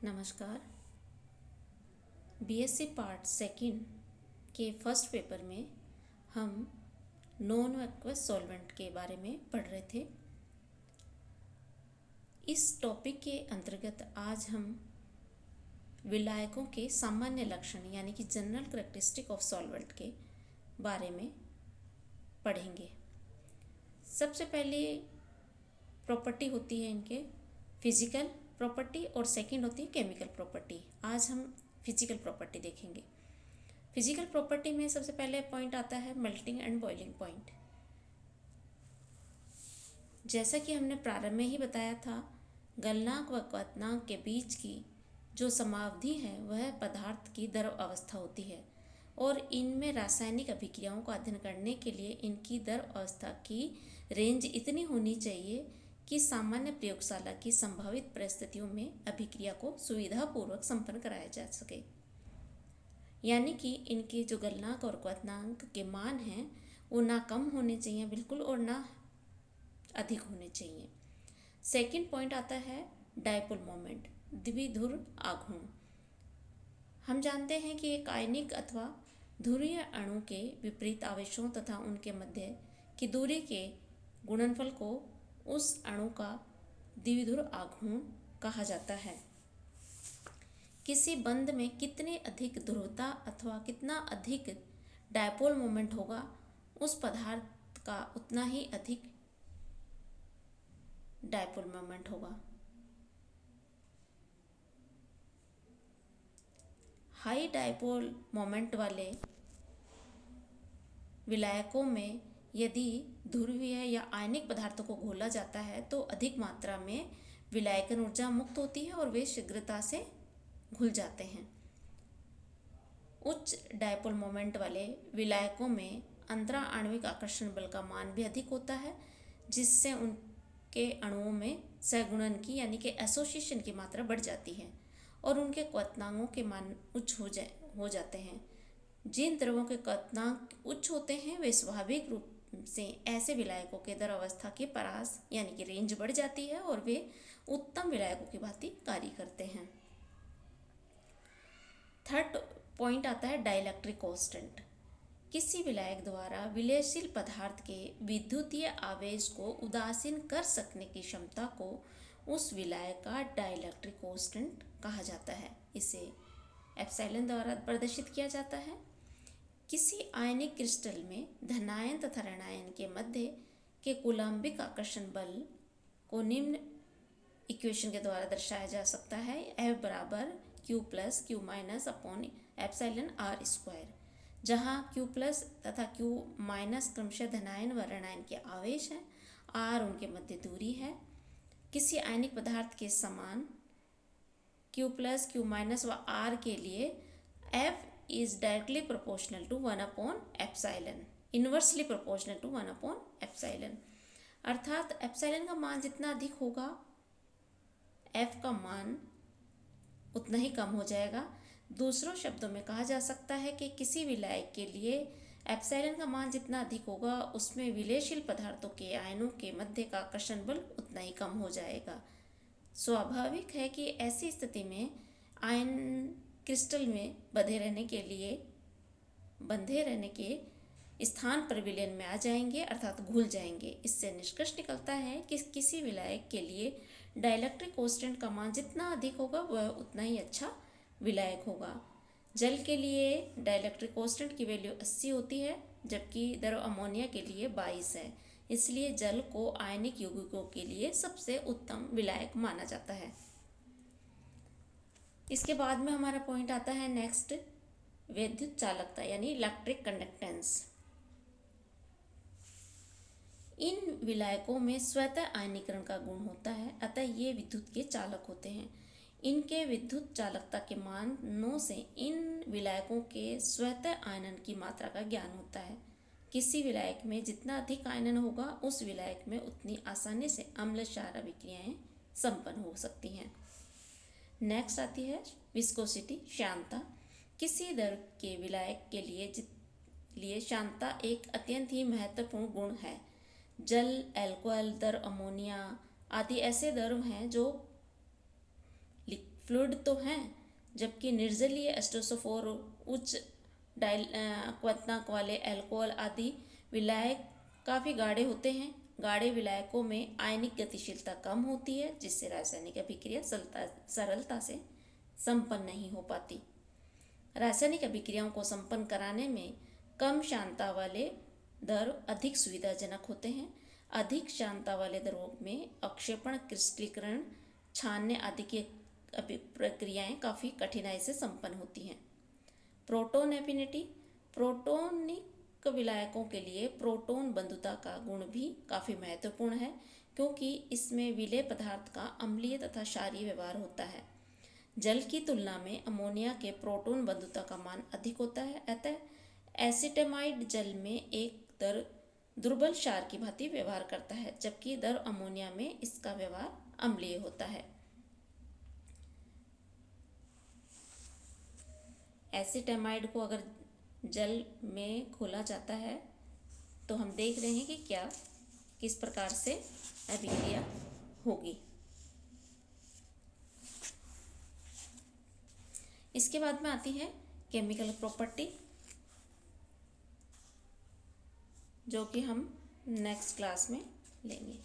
नमस्कार। BSc part second के first paper में हम नॉन एक्वस सॉल्वेंट के बारे में पढ़ रहे थे। इस टॉपिक के अंतर्गत आज हम विलायकों के सामान्य लक्षण यानी कि जनरल करेक्टरिस्टिक ऑफ सॉल्वेंट के बारे में पढ़ेंगे। सबसे पहले प्रॉपर्टी होती है इनके फिजिकल प्रॉपर्टी और सेकंड होती है केमिकल प्रॉपर्टी। आज हम फिजिकल प्रॉपर्टी देखेंगे। फिजिकल प्रॉपर्टी में सबसे पहले पॉइंट आता है मेल्टिंग एंड बॉइलिंग पॉइंट। जैसा कि हमने प्रारंभ में ही बताया था, गलनांक व क्वथनांक के बीच की जो समावधि है वह पदार्थ की द्रव अवस्था होती है और इनमें रासायनिक अभिक्रियाओं का अध्ययन करने के लिए इनकी द्रव अवस्था की रेंज इतनी होनी चाहिए कि सामान्य प्रयोगशाला की संभावित परिस्थितियों में अभिक्रिया को सुविधापूर्वक संपन्न कराया जा सके। यानी कि इनके जो गलनांक और क्वथनांक के मान हैं वो ना कम होने चाहिए बिल्कुल और ना अधिक होने चाहिए। सेकंड पॉइंट आता है डायपोल मोमेंट, द्विध्रुव आघूर्ण। हम जानते हैं कि एक आयनिक अथवा ध्रुवीय अणु के विपरीत आवेशों तथा उनके मध्य की दूरी के गुणनफल को उस अणु का द्विध्रुव आघूर्ण कहा जाता है। किसी बंध में कितनी अधिक ध्रुवता अथवा कितना अधिक डायपोल मोमेंट होगा उस पदार्थ का उतना ही अधिक डायपोल मोमेंट होगा। हाई डायपोल मोमेंट वाले विलायकों में यदि ध्रुवीय या आयनिक पदार्थों को घोला जाता है तो अधिक मात्रा में विलायकन ऊर्जा मुक्त होती है और वे शीघ्रता से घुल जाते हैं। उच्च डायपोल मोमेंट वाले विलायकों में अंतरा आणविक आकर्षण बल का मान भी अधिक होता है, जिससे उनके अणुओं में सहगुणन की यानी कि एसोसिएशन की मात्रा बढ़ जाती है और उनके क्वथनांकों के मान उच्च हो जाते हैं। जिन द्रवों के क्वथनांक उच्च होते हैं वे स्वाभाविक रूप से ऐसे विलायकों के द्रव अवस्था के परास यानी कि रेंज बढ़ जाती है और वे उत्तम विलायकों की भांति कार्य करते हैं। थर्ड पॉइंट आता है डाइलेक्ट्रिक कांस्टेंट। किसी विलायक द्वारा विलयशील पदार्थ के विद्युतीय आवेश को उदासीन कर सकने की क्षमता को उस विलायक का डाइलेक्ट्रिक कांस्टेंट कहा जाता है। इसे एप्सिलॉन द्वारा प्रदर्शित किया जाता है। किसी आयनिक क्रिस्टल में धनायन तथा ऋणायन के मध्य के कूलम्बिक आकर्षण बल को निम्न इक्वेशन के द्वारा दर्शाया जा सकता है। F बराबर Q plus Q minus upon epsilon R square, जहाँ Q प्लस तथा Q माइनस क्रमशः धनायन व ऋणायन के आवेश हैं, R उनके मध्य दूरी है। किसी आयनिक पदार्थ के समान Q प्लस Q माइनस व R के लिए F is directly proportional to 1 upon epsilon, inversely proportional to 1 upon epsilon। अर्थात एप्सिलॉन का मान जितना अधिक होगा F का मान उतना ही कम हो जाएगा। दूसरों शब्दों में कहा जा सकता है कि किसी विलायक के लिए एप्सिलॉन का मान जितना अधिक होगा उसमें विलयशील पदार्थों के आयनों के मध्य का आकर्षण बल उतना ही कम हो जाएगा। स्वाभाविक है कि ऐसी स्थिति में आयन क्रिस्टल में बंधे रहने के स्थान पर विलयन में आ जाएंगे अर्थात घुल जाएंगे। इससे निष्कर्ष निकलता है कि किसी विलायक के लिए डाइलेक्ट्रिक कांस्टेंट का मान जितना अधिक होगा वह उतना ही अच्छा विलायक होगा। जल के लिए डाइलेक्ट्रिक कांस्टेंट की वैल्यू 80 होती है, जबकि द्रव अमोनिया के लिए 22 है। इसलिए जल को आयनिक यौगिकों के लिए सबसे उत्तम विलायक माना जाता है। इसके बाद में हमारा पॉइंट आता है नेक्स्ट विद्युत चालकता यानी इलेक्ट्रिक कंडक्टेंस। इन विलायकों में स्वतः आयनीकरण का गुण होता है, अतः ये विद्युत के चालक होते हैं। इनके विद्युत चालकता के मान 9 से इन विलायकों के स्वतः आयनन की मात्रा का ज्ञान होता है। किसी विलायक में जितना अधिक आयनन होगा उस विलायक में उतनी आसानी से अम्ल क्षार अभिक्रियाएं संपन्न हो सकती हैं। नेक्स्ट आती है विस्कोसिटी, श्यानता। किसी द्रव के विलायक के लिए श्यानता एक अत्यंत ही महत्वपूर्ण गुण है। जल, अल्कोहल द्रव, अमोनिया आदि ऐसे द्रव हैं जो फ्लूइड तो हैं, जबकि निर्जलीय H2SO4 उच्च क्वथनांक वाले अल्कोहल आदि विलायक काफ़ी गाढ़े होते हैं। गाढ़े विलायकों में आयनिक गतिशीलता कम होती है, जिससे रासायनिक अभिक्रिया सरलता से संपन्न नहीं हो पाती। रासायनिक अभिक्रियाओं को संपन्न कराने में कम श्यानता वाले दर अधिक सुविधाजनक होते हैं। अधिक श्यानता वाले दरों में अक्षेपण, क्रिस्टलीकरण, छानने आदि की प्रक्रियाएं काफ़ी कठिनाई से संपन्न होती हैं। प्रोटॉन एफिनिटी, प्रोटॉनिक विलायकों के लिए प्रोटॉन बंधुता का गुण भी काफ़ी महत्वपूर्ण है, क्योंकि इसमें विलेय पदार्थ का अम्लीय तथा क्षारीय व्यवहार होता है। जल की तुलना में अमोनिया के प्रोटॉन बंधुता का मान अधिक होता है, अतः एसिटेमाइड जल में एक दर दुर्बल क्षार की भांति व्यवहार करता है, जबकि दर अमोनिया में इसका व्यवहार अम्लीय होता है। एसिटेमाइड को अगर जल में घोला जाता है तो हम देख रहे हैं कि किस प्रकार से अभिक्रिया होगी। इसके बाद में आती है केमिकल प्रॉपर्टी, जो कि हम नेक्स्ट क्लास में लेंगे।